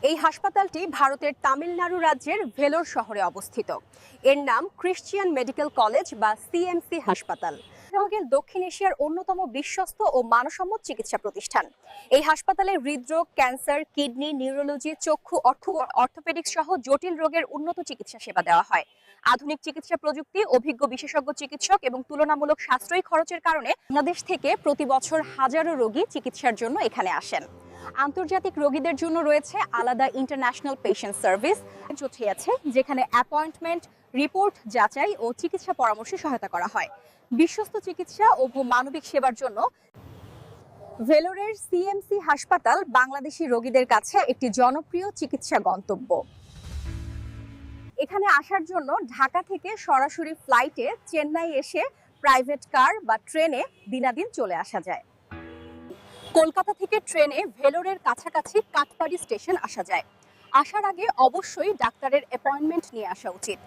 এই হাসপাতালটি ভারতের তামিলনাড়ু রাজ্যের ভেলোর শহরে অবস্থিত। এর নাম ক্রিশ্চিয়ান মেডিকেল কলেজ বা সিএমসি হাসপাতাল। দক্ষিণ এশিয়ার অন্যতম বিশ্বস্ত ও মানসম্মত চিকিৎসা প্রতিষ্ঠান। এই হাসপাতালে হৃদরোগ, ক্যান্সার, কিডনি, নিউরোলজি, চক্ষু, অর্থোপেডিক্স সহ জটিল রোগের উন্নত চিকিৎসা সেবা দেওয়া হয়। আধুনিক চিকিৎসা প্রযুক্তি, অভিজ্ঞ বিশেষজ্ঞ চিকিৎসক এবং তুলনামূলক সাশ্রয়ী খরচের কারণে বাংলাদেশ থেকে প্রতি বছর হাজারো রোগী চিকিৎসার জন্য এখানে আসেন। আন্তর্জাতিক রোগীদের জন্য রয়েছে আলাদা ইন্টারন্যাশনাল পেশেন্ট সার্ভিস আছে, যেখানে অ্যাপয়েন্টমেন্ট, রিপোর্ট যাচাই ও চিকিৎসা পরামর্শে সহায়তা করা হয়। বিশ্বস্ত চিকিৎসা ও মানবিক সেবার জন্য ভেলোরের সিএমসি হাসপাতাল বাংলাদেশি রোগীদের কাছে একটি জনপ্রিয় চিকিৎসা গন্তব্য। এখানে আসার জন্য ঢাকা থেকে সরাসরি ফ্লাইটে চেন্নাই এসে প্রাইভেট কার বা ট্রেনে দিনাদিন চলে আসা যায়। কলকাতা থেকে ট্রেনে ভেলোরের কাছাকাছি কাটপাড়ি স্টেশন আসা যায়। আসার আগে অবশ্যই ডাক্তারের অ্যাপয়েন্টমেন্ট নিয়ে আসা উচিত।